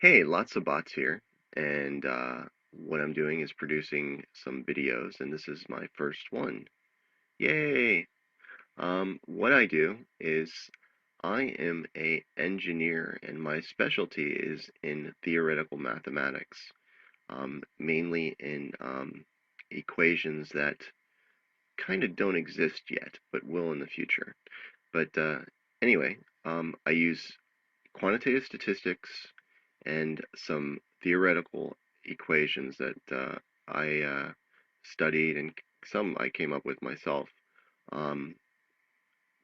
Hey, lots of bots here, and what I'm doing is producing some videos, and this is my first one. Yay! What I do is I am a engineer, and my specialty is in theoretical mathematics, mainly in equations that kind of don't exist yet, but will in the future. But anyway, I use quantitative statistics and some theoretical equations that I studied and some I came up with myself um,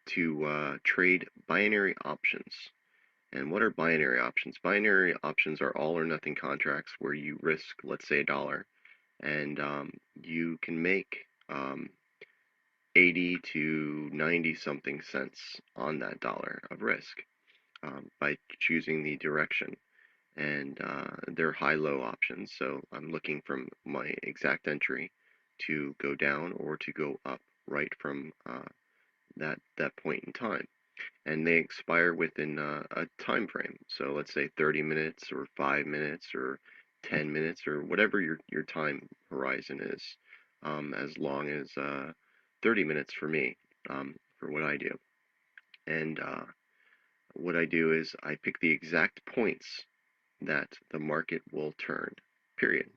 to trade binary options. And what are binary options? Binary options are all or nothing contracts where you risk, let's say, $1, and you can make 80 to 90 something cents on that dollar of risk by choosing the direction. And they're high-low options. So I'm looking from my exact entry to go down or to go up right from that point in time. And they expire within a time frame. So let's say 30 minutes or 5 minutes or 10 minutes or whatever your time horizon is, as long as 30 minutes for me, for what I do. And what I do is I pick the exact points that the market will turn, period.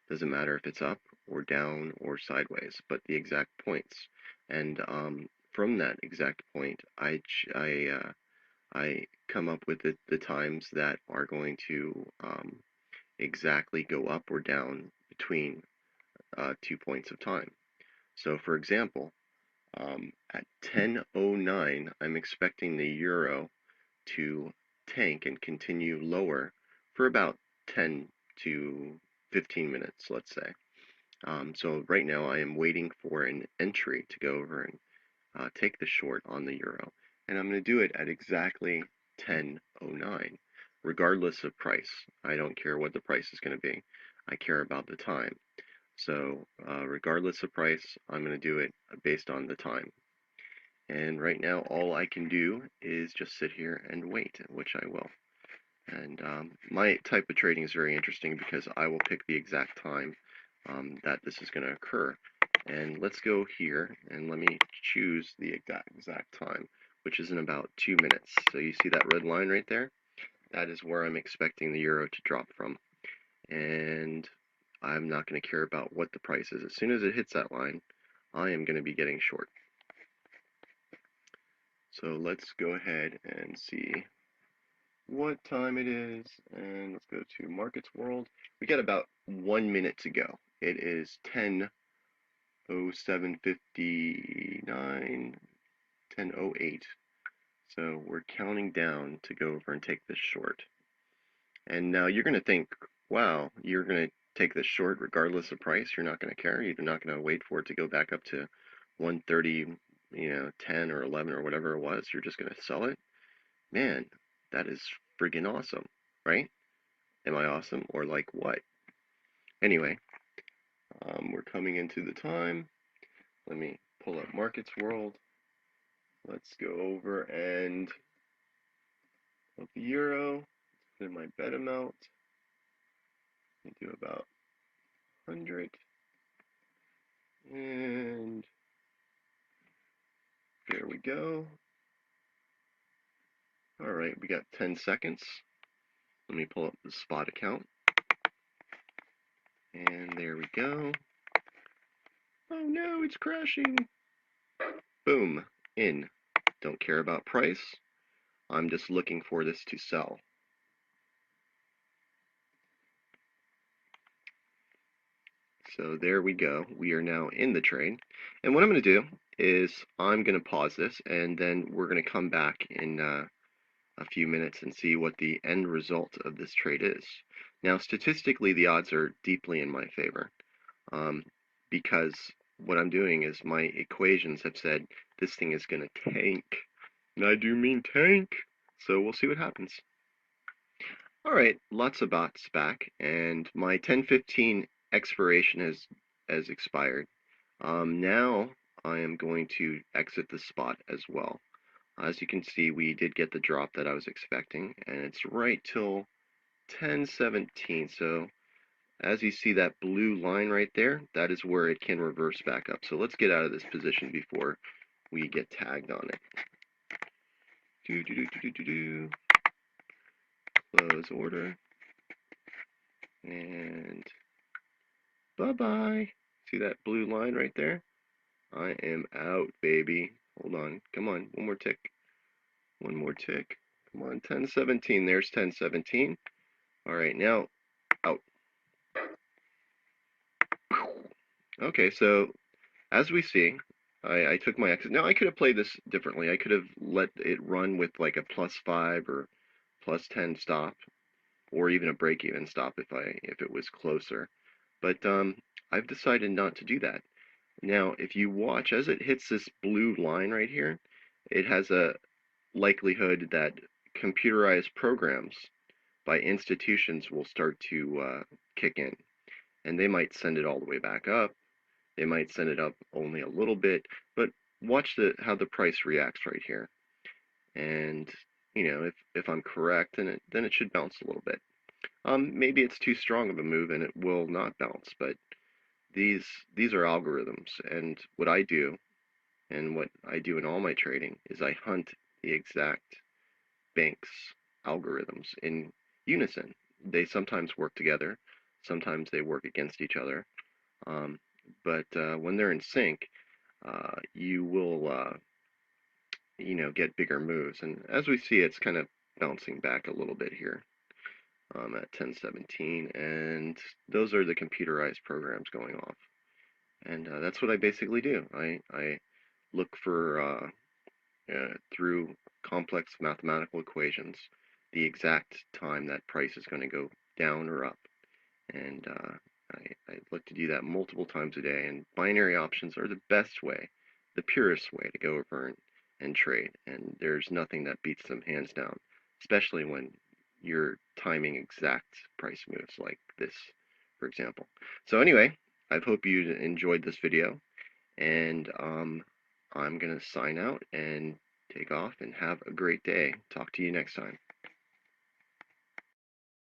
Doesn't matter if it's up or down or sideways, but the exact points. And from that exact point, I come up with the times that are going to exactly go up or down between 2 points of time. So, for example, at 10:09, I'm expecting the euro to tank and continue lower for about 10 to 15 minutes, let's say. So right now I am waiting for an entry to go over and take the short on the euro. And I'm going to do it at exactly 10:09, regardless of price. I don't care what the price is going to be. I care about the time. So regardless of price, I'm going to do it based on the time. And right now, all I can do is just sit here and wait, which I will. And my type of trading is very interesting because I will pick the exact time that this is going to occur. And let's go here and let me choose the exact time, which is in about 2 minutes. So you see that red line right there? That is where I'm expecting the euro to drop from. And I'm not going to care about what the price is. As soon as it hits that line, I am going to be getting short. So let's go ahead and see what time it is, and let's go to Markets World. We got about 1 minute to go. It is 10:07:59, 10:08. So we're counting down to go over and take this short. And now you're going to think, wow, you're going to take this short regardless of price. You're not going to care. You're not going to wait for it to go back up to 130, 10 or 11 or whatever it was. You're just going to sell it. Man, that is friggin' awesome, right? Am I awesome or like what? Anyway, we're coming into the time. Let me pull up Markets World. Let's go over and up the euro. Put in my bet amount. I do about 100. And there we go. All right, we got 10 seconds. Let me pull up the spot account. And there we go. Oh no, it's crashing. Boom, in. Don't care about price. I'm just looking for this to sell. So there we go. We are now in the trade. And what I'm going to do is I'm going to pause this and then we're going to come back in a few minutes and see what the end result of this trade is. Now, statistically, the odds are deeply in my favor because what I'm doing is my equations have said this thing is going to tank. And I do mean tank. So we'll see what happens. All right, lots of bots back, and my 10:15 expiration has expired. Now I am going to exit the spot as well. As you can see, we did get the drop that I was expecting, and it's right till 10.17. So as you see that blue line right there, that is where it can reverse back up. So let's get out of this position before we get tagged on it. Close order. And bye-bye. See that blue line right there? I am out, baby. Hold on. Come on. One more tick. One more tick. Come on. 10.17. There's 10.17. All right. Now, out. Okay. So, as we see, I took my exit. Now, I could have played this differently. I could have let it run with like a +5 or +10 stop, or even a break-even stop if it was closer. But I've decided not to do that. Now, if you watch, as it hits this blue line right here, it has a likelihood that computerized programs by institutions will start to kick in. And they might send it all the way back up. They might send it up only a little bit. But watch how the price reacts right here. And, if I'm correct, then it should bounce a little bit. Maybe it's too strong of a move and it will not bounce, but these are algorithms, and what I do in all my trading is I hunt the exact bank's algorithms in unison. They sometimes work together, sometimes they work against each other, but when they're in sync, you will get bigger moves. And as we see, it's kind of bouncing back a little bit here. At 10.17, and those are the computerized programs going off. And that's what I basically do. I look for, through complex mathematical equations, the exact time that price is going to go down or up. And I look to do that multiple times a day. And binary options are the best way, the purest way to go over and trade. And there's nothing that beats them hands down, especially when you're timing exact price moves like this, for example. So anyway, I hope you enjoyed this video, and I'm going to sign out and take off and have a great day. Talk to you next time.